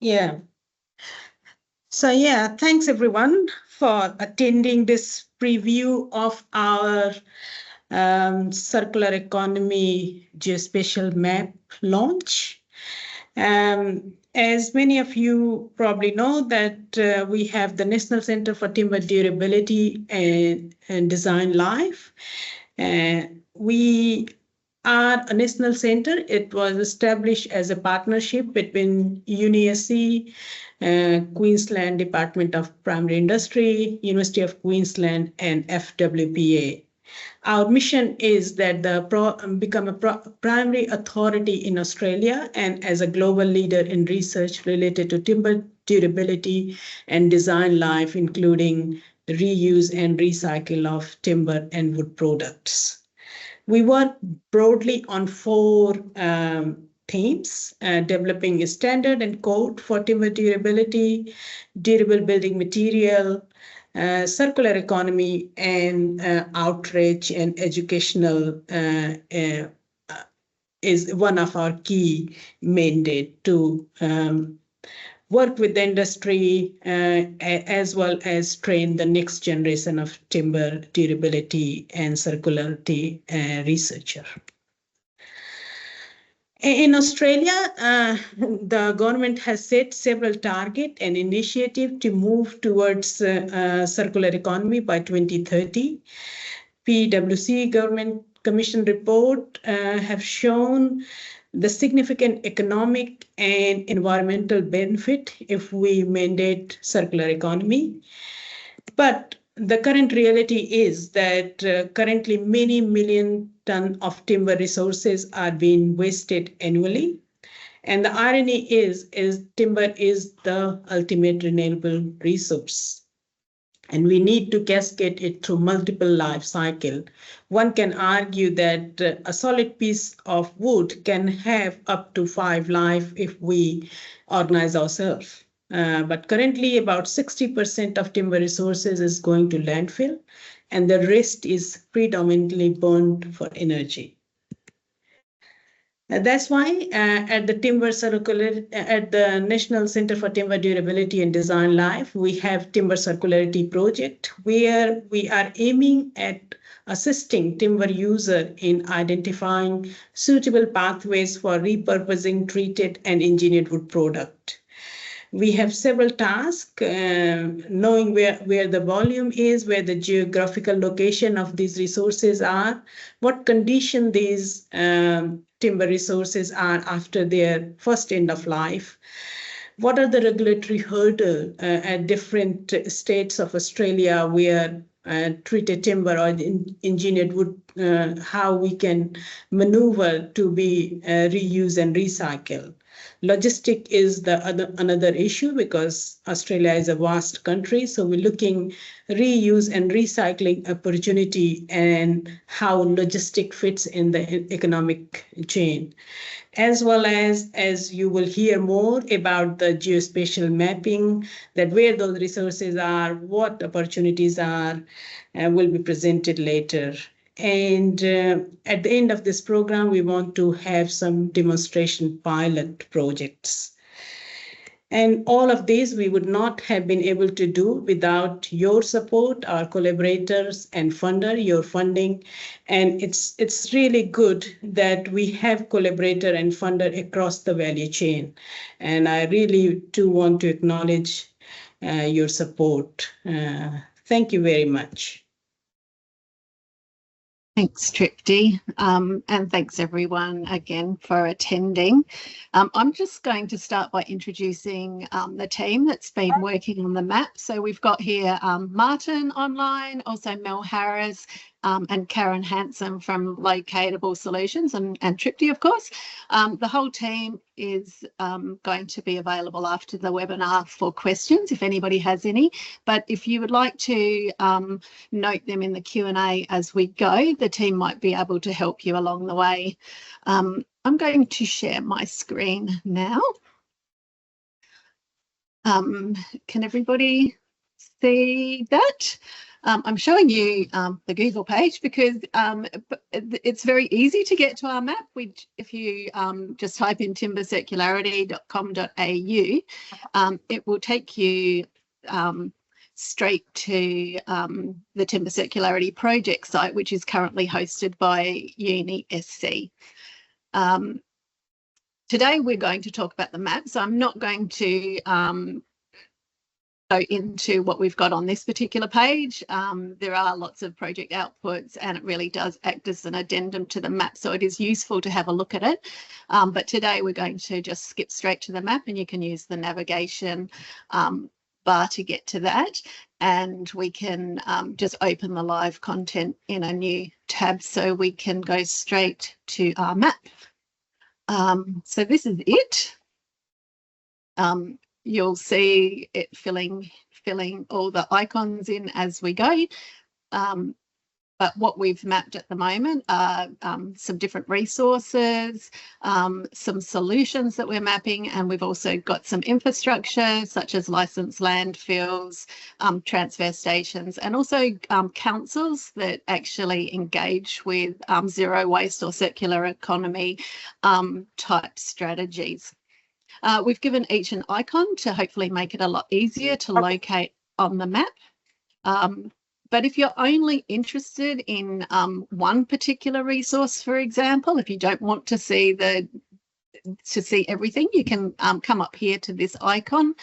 Yeah. So yeah, thanks everyone for attending this preview of our circular economy geospatial map launch. As many of you probably know that we have the National Center for Timber Durability and Design Life. We are a national center. It was established as a partnership between UniSC, Queensland Department of Primary Industry, University of Queensland, and FWPA. Our mission is that become a primary authority in Australia and as a global leader in research related to timber durability and design life, including reuse and recycle of timber and wood products. We work broadly on four themes: developing a standard and code for timber durability, durable building material, circular economy, and outreach and educational is one of our key mandate to work with the industry as well as train the next generation of timber durability and circularity researcher. In Australia, the government has set several targets and initiatives to move towards circular economy by 2030. PwC Government Commission report have shown the significant economic and environmental benefit if we mandate circular economy. But the current reality is that currently many million tons of timber resources are being wasted annually. And the irony is timber is the ultimate renewable resource. And we need to cascade it through multiple life cycles. One can argue that a solid piece of wood can have up to 5 lives if we organize ourselves. But currently about 60% of timber resources is going to landfill, and the rest is predominantly burned for energy. That's why at the National Center for Timber Durability and Design Life, we have Timber Circularity Project, where we are aiming at assisting timber user in identifying suitable pathways for repurposing treated and engineered wood product. We have several tasks, knowing where the volume is, where the geographical location of these resources are, what condition these timber resources are after their first end of life, what are the regulatory hurdles at different states of Australia where treated timber or engineered wood, how we can maneuver to be reused and recycled. Logistic is another issue because Australia is a vast country, so we're looking reuse and recycling opportunity and how logistic fits in the economic chain. As well as you will hear more about the geospatial mapping, that where those resources are, what opportunities are, will be presented later. And at the end of this program, we want to have some demonstration pilot projects. And all of these we would not have been able to do without your support, our collaborators and funder, your funding. And it's really good that we have collaborator and funder across the value chain. And I really do want to acknowledge your support. Thank you very much. Thanks, Tripti, and thanks everyone again for attending. I'm just going to start by introducing the team that's been working on the map. So we've got here Martin online, also Mel Harris, and Karen Hanson from Locatable Solutions, and Tripti, of course. The whole team is going to be available after the webinar for questions if anybody has any. But if you would like to note them in the Q&A as we go, the team might be able to help you along the way. I'm going to share my screen now. Can everybody see that? I'm showing you the Google page because it's very easy to get to our map. If you just type in timbercircularity.com.au, it will take you straight to the Timber Circularity Project site, which is currently hosted by UniSC. Today we're going to talk about the map, so I'm not going to go into what we've got on this particular page. There are lots of project outputs and it really does act as an addendum to the map, so it is useful to have a look at it. But today we're going to just skip straight to the map, and you can use the navigation bar to get to that, and we can just open the live content in a new tab so we can go straight to our map. So this is it. You'll see it filling all the icons in as we go. But what we've mapped at the moment are some different resources, some solutions that we're mapping, and we've also got some infrastructure such as licensed landfills, transfer stations, and also councils that actually engage with zero waste or circular economy type strategies. We've given each an icon to hopefully make it a lot easier to locate on the map. But if you're only interested in one particular resource, for example, if you don't want to see everything, you can come up here to this icon,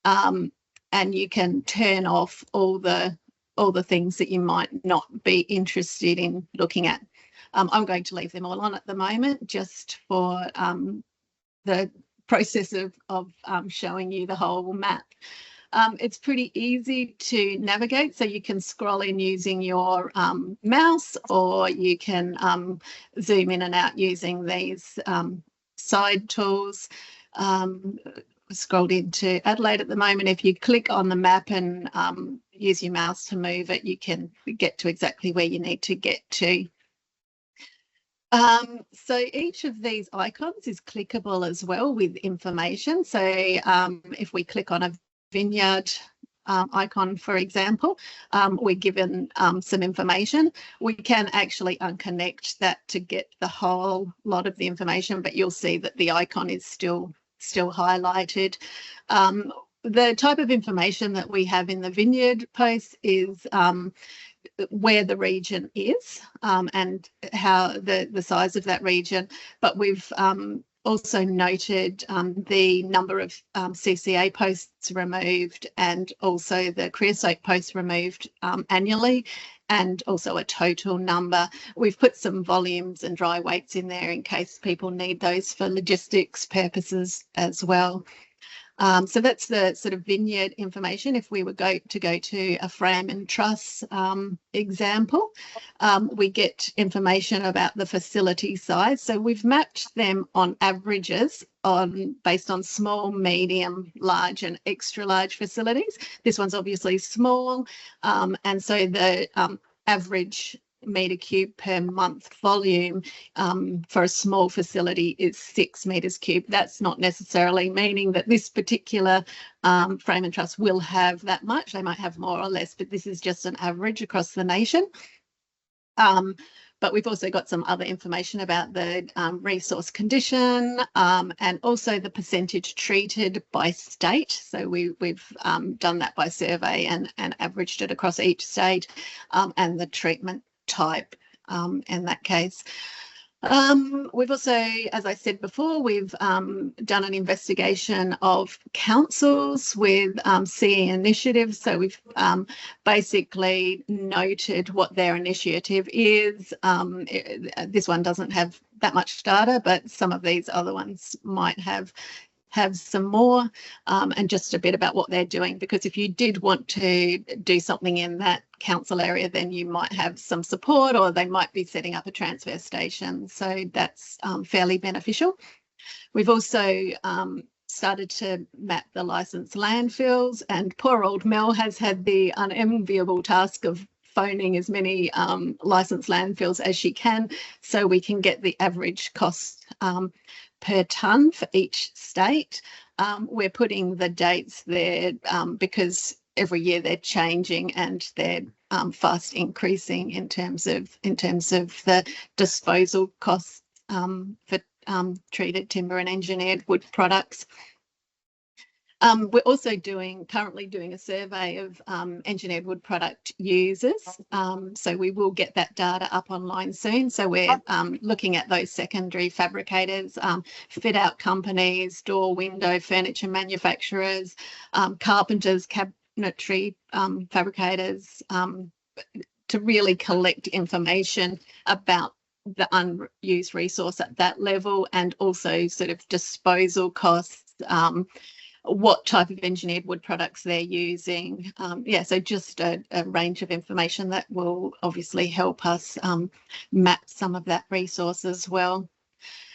and you can turn off all the things that you might not be interested in looking at. I'm going to leave them all on at the moment, just for the process of showing you the whole map. It's pretty easy to navigate, so you can scroll in using your mouse, or you can zoom in and out using these side tools. Scrolled into Adelaide at the moment. If you click on the map and use your mouse to move it, you can get to exactly where you need to get to. So each of these icons is clickable as well with information. So if we click on a vineyard icon, for example, we're given some information. We can actually unconnect that to get the whole lot of the information, but you'll see that the icon is still highlighted. The type of information that we have in the vineyard post is where the region is and how the size of that region, but we've also noted the number of CCA posts removed, and also the creosote posts removed annually, and also a total number. We've put some volumes and dry weights in there in case people need those for logistics purposes as well. So that's the sort of vineyard information. If we were to go to a frame and truss example, we get information about the facility size. So we've mapped them on averages based on small, medium, large and extra large facilities. This one's obviously small, and so the average metre cube per month volume for a small facility is 6 metres cube. That's not necessarily meaning that this particular frame and truss will have that much. They might have more or less, but this is just an average across the nation. But we've also got some other information about the resource condition and also the percentage treated by state. So we've done that by survey and averaged it across each state, and the treatment type in that case. We've also, as I said before, we've done an investigation of councils with CE initiatives. So we've basically noted what their initiative is. This one doesn't have that much data, but some of these other ones might have some more, and just a bit about what they're doing, because if you did want to do something in that council area, then you might have some support, or they might be setting up a transfer station. So that's fairly beneficial. We've also started to map the licensed landfills, and poor old Mel has had the unenviable task of phoning as many licensed landfills as she can, so we can get the average cost per tonne for each state. We're putting the dates there because every year they're changing, and they're fast increasing in terms of the disposal costs for treated timber and engineered wood products. We're also currently doing a survey of engineered wood product users. So we will get that data up online soon. So we're looking at those secondary fabricators, fit out companies, door, window, furniture manufacturers, carpenters, cabinetry fabricators, to really collect information about the unused resource at that level, and also sort of disposal costs, what type of engineered wood products they're using. So just a range of information that will obviously help us map some of that resource as well.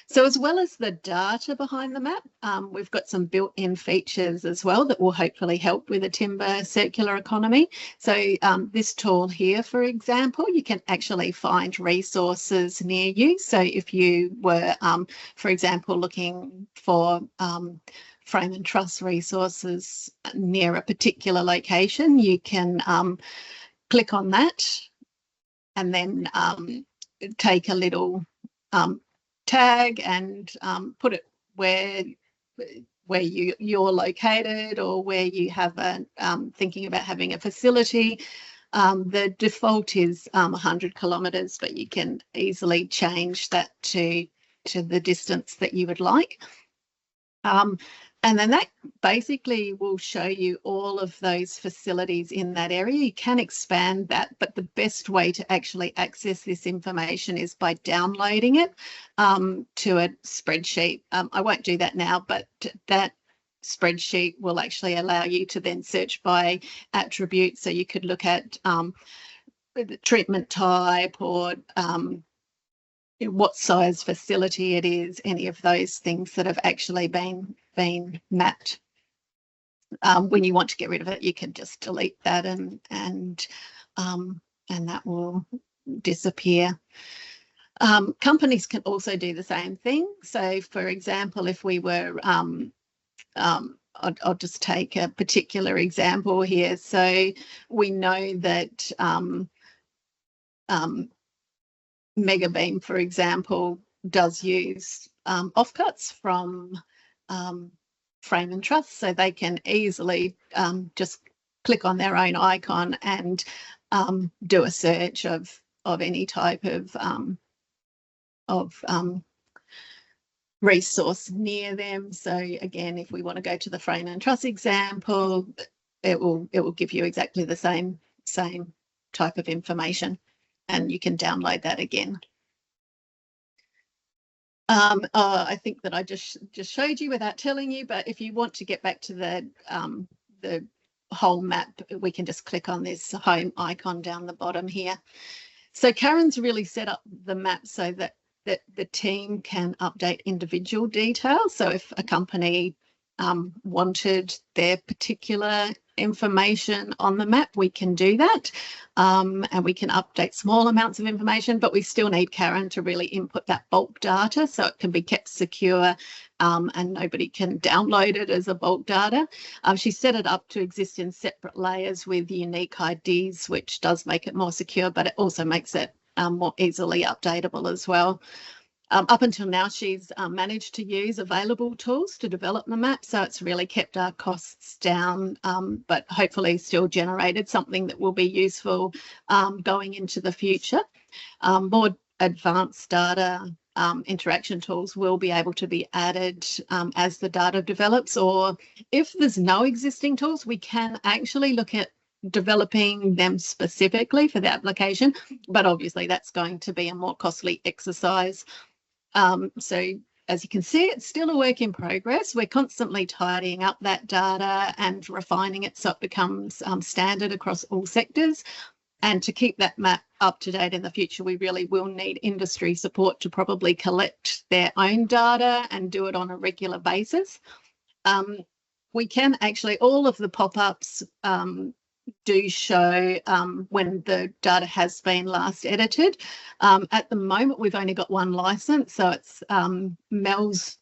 So as well as the data behind the map, we've got some built-in features as well that will hopefully help with the timber circular economy. So this tool here, for example, you can actually find resources near you. So if you were, for example, looking for frame and truss resources near a particular location, you can click on that and then take a little tag and put it where you're located, or where you have thinking about having a facility. The default is 100 kilometres, but you can easily change that to the distance that you would like. And then that basically will show you all of those facilities in that area. You can expand that, but the best way to actually access this information is by downloading it to a spreadsheet. I won't do that now, but that spreadsheet will actually allow you to then search by attributes. So you could look at the treatment type, or what size facility it is, any of those things that have actually been mapped. When you want to get rid of it, you can just delete that, and that will disappear. Companies can also do the same thing. So, for example, if we were, I'll just take a particular example here. So we know that Megabeam, for example, does use offcuts from frame and truss, so they can easily just click on their own icon and do a search of any type of resource near them. So again, if we want to go to the frame and truss example, it will give you exactly the same type of information, and you can download that again. I think that I just showed you without telling you, but if you want to get back to the whole map, we can just click on this home icon down the bottom here. So Karen's really set up the map so that the team can update individual details. So if a company wanted their particular information on the map, we can do that, and we can update small amounts of information, but we still need Karen to really input that bulk data so it can be kept secure, and nobody can download it as a bulk data. She set it up to exist in separate layers with unique IDs, which does make it more secure, but it also makes it more easily updatable as well. Up until now, she's managed to use available tools to develop the map, so it's really kept our costs down, but hopefully still generated something that will be useful going into the future. More advanced data interaction tools will be able to be added as the data develops, or if there's no existing tools, we can actually look at developing them specifically for the application, but obviously that's going to be a more costly exercise. So as you can see, it's still a work in progress. We're constantly tidying up that data and refining it so it becomes standard across all sectors. And to keep that map up to date in the future, we really will need industry support to probably collect their own data and do it on a regular basis. We can actually, all of the pop-ups do show when the data has been last edited. At the moment, we've only got one license, so it's Mel's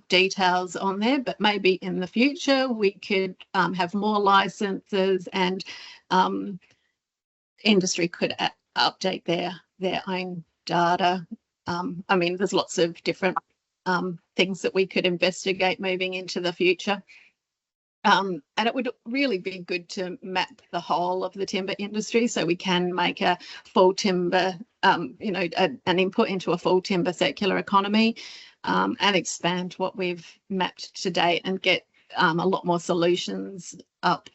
details on there, but maybe in the future we could have more licenses and industry could update their own data. I mean, there's lots of different things that we could investigate moving into the future. And it would really be good to map the whole of the timber industry so we can make a full timber, you know, an input into a full timber circular economy, and expand what we've mapped to date and get a lot more solutions up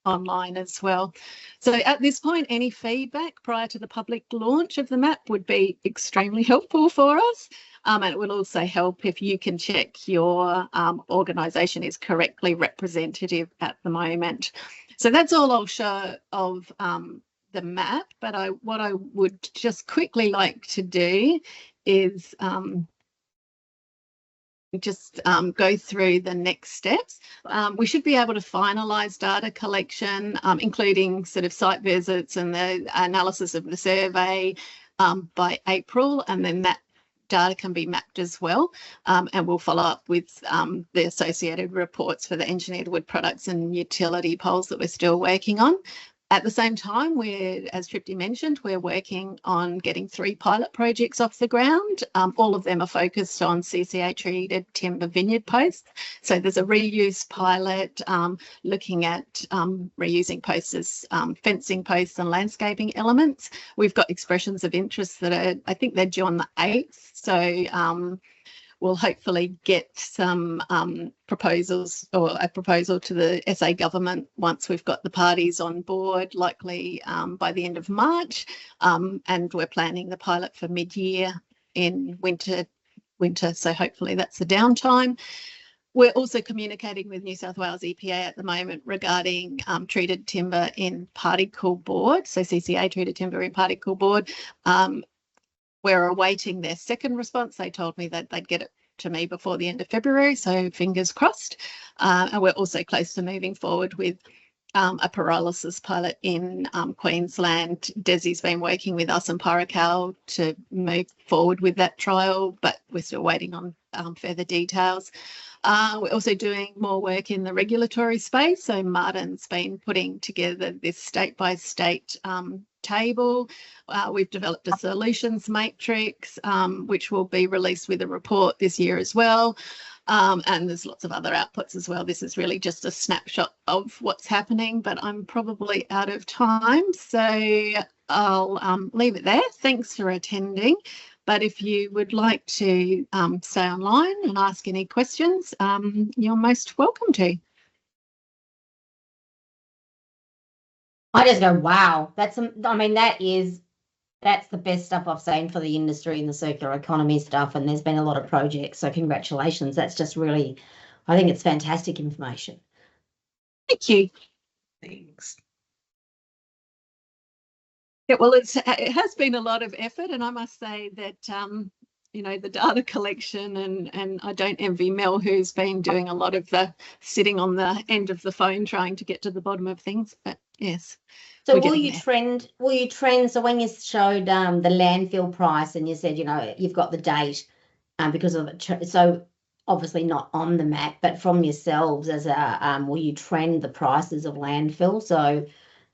online as well. So at this point, any feedback prior to the public launch of the map would be extremely helpful for us. And it will also help if you can check your organisation is correctly representative at the moment. So that's all I'll show of the map, but what I would just quickly like to do is just go through the next steps. We should be able to finalise data collection, including sort of site visits and the analysis of the survey by April, and then that data can be mapped as well, and we'll follow up with the associated reports for the engineered wood products and utility poles that we're still working on. At the same time, as Tripti mentioned, we're working on getting 3 pilot projects off the ground. All of them are focused on CCA treated timber vineyard posts. So there's a reuse pilot looking at reusing posts as fencing posts and landscaping elements. We've got expressions of interest that are, I think they're due on the 8th. So we'll hopefully get some proposals or a proposal to the SA government once we've got the parties on board, likely by the end of March. And we're planning the pilot for mid-year in winter. So hopefully that's the downtime. We're also communicating with New South Wales EPA at the moment regarding treated timber in particle board. So CCA treated timber in particle board. We're awaiting their second response. They told me that they'd get it to me before the end of February, so fingers crossed. And we're also close to moving forward with a pyrolysis pilot in Queensland. Desi's been working with us and Paracal to move forward with that trial, but we're still waiting on further details. We're also doing more work in the regulatory space. So Martin's been putting together this state-by-state table. We've developed a solutions matrix, which will be released with a report this year as well. And there's lots of other outputs as well. This is really just a snapshot of what's happening, but I'm probably out of time. So I'll leave it there. Thanks for attending. But if you would like to stay online and ask any questions, you're most welcome to. I just go, wow, that's the best stuff I've seen for the industry and the circular economy stuff. And there's been a lot of projects. So congratulations. That's just really, I think it's fantastic information. Thank you. Thanks. Yeah, well, it has been a lot of effort, and I must say that you know, the data collection, and I don't envy Mel, who's been doing a lot of the sitting on the end of the phone trying to get to the bottom of things. But yes. So will you trend? So when you showed the landfill price and you said, you know, you've got the date because of it, so obviously not on the map, but from yourselves as a will you trend the prices of landfill? So,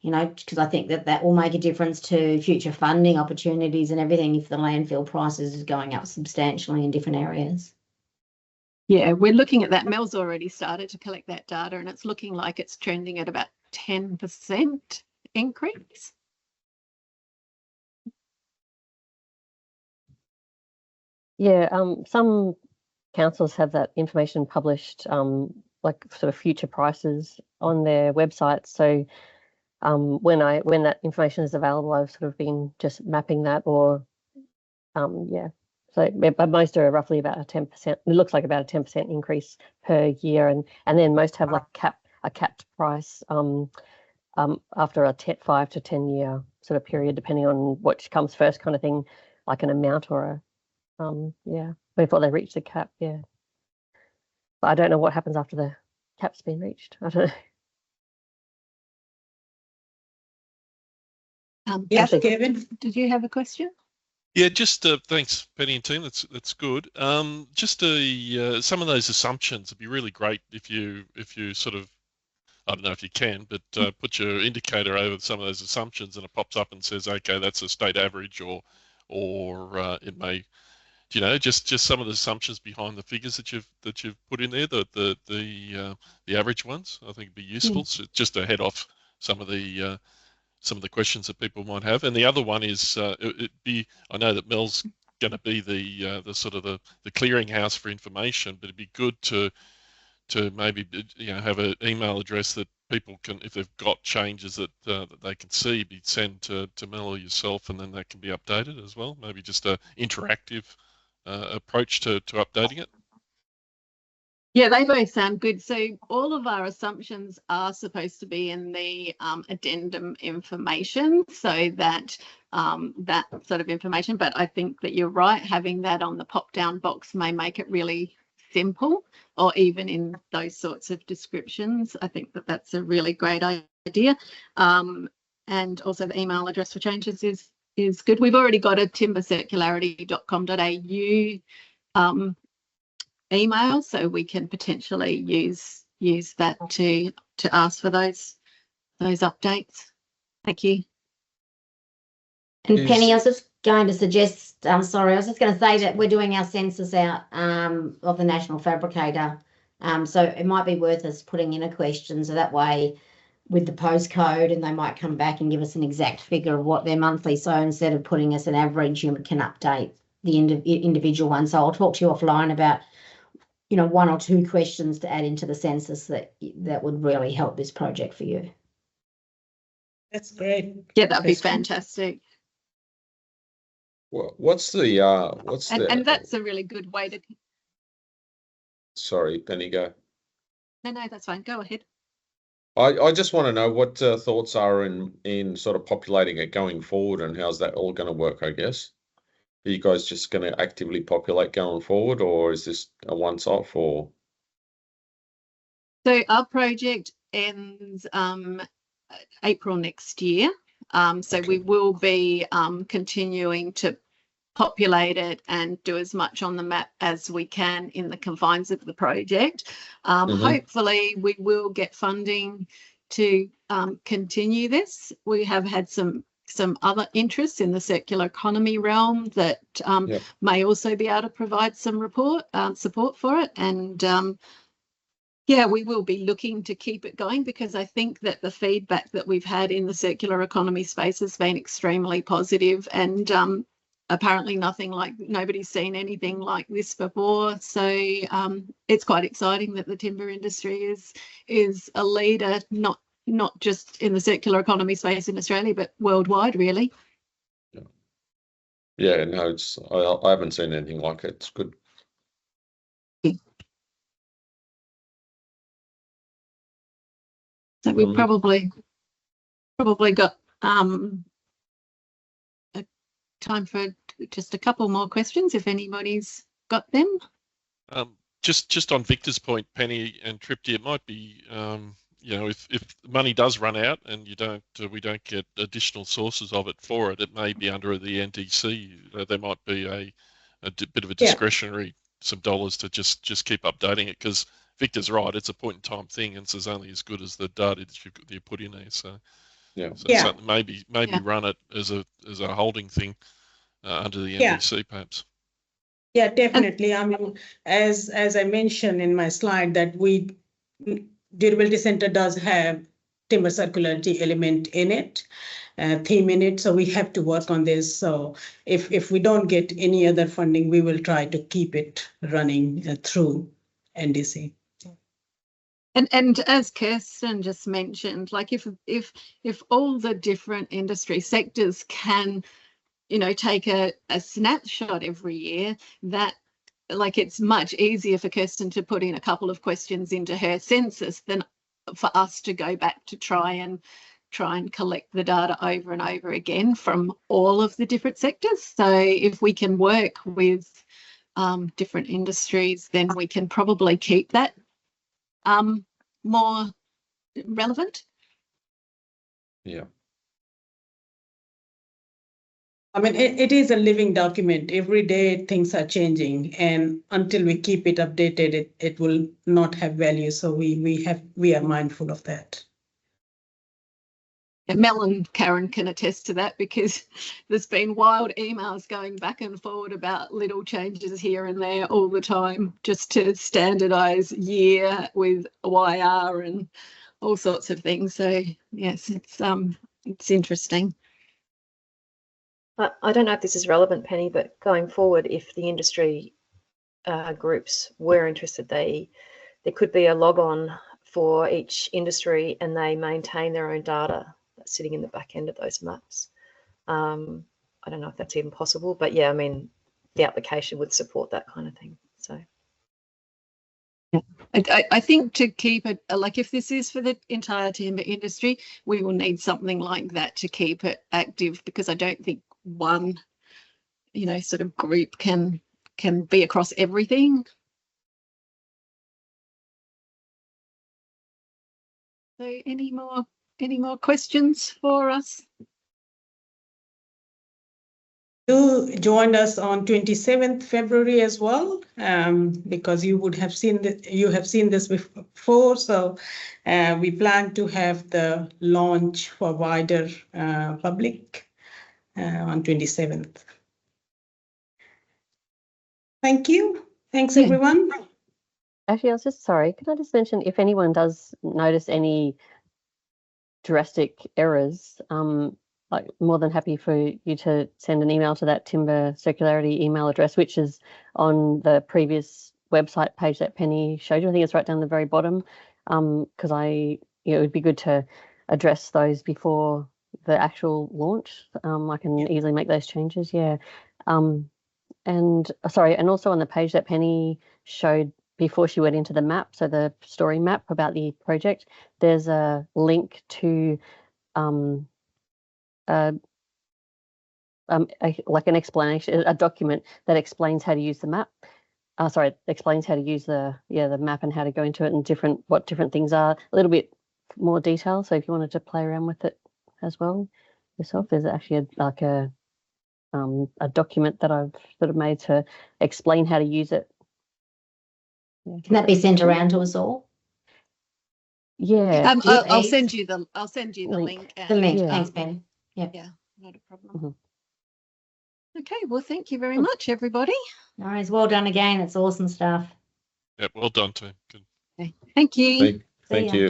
you know, because I think that will make a difference to future funding opportunities and everything if the landfill prices is going up substantially in different areas. Yeah, we're looking at that. Mel's already started to collect that data, and it's looking like it's trending at about 10% increase. Yeah, some councils have that information published, like sort of future prices on their websites. So when that information is available, I've sort of been just mapping that, or yeah. So, but most are roughly about a 10%. It looks like about a 10% increase per year, and then most have like a capped price after a 5 to 10 year sort of period, depending on what comes first, kind of thing, like an amount or a yeah, before they reach the cap. Yeah, but I don't know what happens after the cap's been reached. I don't know. Yes, Kevin. Did you have a question? Yeah, just thanks, Penny and team. That's good. Just some of those assumptions. It'd be really great if you sort of, I don't know if you can, but put your indicator over some of those assumptions, and it pops up and says, okay, that's a state average, or it may, you know, just some of the assumptions behind the figures that you've put in there, the average ones. I think it'd be useful, so just to head off some of the questions that people might have. And the other one is I know that Mel's going to be the sort of the clearinghouse for information, but it'd be good to maybe have an email address that people can, if they've got changes that they can see, be sent to Mel or yourself, and then that can be updated as well. Maybe just a interactive approach to updating it. Yeah, they both sound good. So all of our assumptions are supposed to be in the addendum information, so that that sort of information. But I think that you're right, having that on the pop-down box may make it really simple, or even in those sorts of descriptions. I think that that's a really great idea. And also the email address for changes is good. We've already got a timbercircularity.com.au email, so we can potentially use that to ask for those updates. Thank you. And Penny, I was just going to suggest, I was just going to say that we're doing our census out of the National Fabricator. So it might be worth us putting in a question, so that way with the postcode, and they might come back and give us an exact figure of what their monthly, so instead of putting us an average, you can update the individual one. So I'll talk to you offline about, you know, 1 or 2 questions to add into the census that would really help this project for you. That's great. Yeah, that'd be fantastic. Well, what's the and that's a really good way to. Sorry, Penny, go. No, that's fine. Go ahead. I just want to know what thoughts are in sort of populating it going forward, and how's that all going to work, I guess. Are you guys just going to actively populate going forward, or is this a once-off? Or so our project ends April next year. So okay. we will be continuing to populate it and do as much on the map as we can in the confines of the project. Hopefully we will get funding to continue this. We have had some other interests in the circular economy realm that may also be able to provide some support for it. And yeah, we will be looking to keep it going, because I think that the feedback that we've had in the circular economy space has been extremely positive, and apparently nobody's seen anything like this before. So it's quite exciting that the timber industry is a leader, not just in the circular economy space in Australia, but worldwide, really. Yeah, no, I haven't seen anything like it. It's good. So we've probably got time for just a couple more questions if anybody's got them. Just on Victor's point, Penny and Tripty, it might be you know, if money does run out and we don't get additional sources of it for it, it may be under the NDC. There might be a bit of a discretionary some dollars to just keep updating it, because Victor's right, it's a point in time thing, and it's only as good as the data that you put in there. So maybe run it as a holding thing under the NDC perhaps. Yeah, definitely. I mean, as I mentioned in my slide, that Durability Center does have timber circularity element in it, theme in it. So we have to work on this. So if we don't get any other funding, we will try to keep it running through NDC. And as Kirsten just mentioned, like if all the different industry sectors can, you know, take a snapshot every year, that like it's much easier for Kirsten to put in a couple of questions into her census than for us to go back to try and collect the data over and over again from all of the different sectors. So if we can work with different industries, then we can probably keep that more relevant. Yeah. I mean, it is a living document. Every day things are changing, and until we keep it updated, it will not have value. So we are mindful of that. And Mel and Karen can attest to that, because there's been wild emails going back and forward about little changes here and there all the time, just to standardise year with YR and all sorts of things. So yes, it's interesting. I don't know if this is relevant, Penny, but going forward, if the industry groups were interested, there could be a log on for each industry, and they maintain their own data that's sitting in the back end of those maps. I don't know if that's even possible, but yeah, I mean, the application would support that kind of thing. So I think to keep it, like if this is for the entire timber industry, we will need something like that to keep it active, because I don't think one, sort of group can be across everything. So any more questions for us? Do join us on 27th February as well, because you would have seen this before. So we plan to have the launch for wider public on 27th. Thank you. Thanks, everyone. Actually, I was just sorry. Could I just mention, if anyone does notice any drastic errors, like more than happy for you to send an email to that Timber Circularity email address, which is on the previous website page that Penny showed you. I think it's right down the very bottom, because it would be good to address those before the actual launch. I can easily make those changes. Yeah. And also on the page that Penny showed before she went into the map, so the story map about the project, there's a link to like an explanation, a document that explains how to use the map. Explains how to use the map and how to go into it, and what different things are, a little bit more detail. So if you wanted to play around with it as well yourself, there's actually a document that I've sort of made to explain how to use it. Yeah. Can that be sent around to us all? Yeah. I'll send you the link. The link. Yeah. Thanks, Ben. Yep. Yeah, not a problem. Okay, well, thank you very much, everybody. All right, well done again. It's awesome stuff. Yeah, well done, team. Good. Okay. Thank you. Thank you.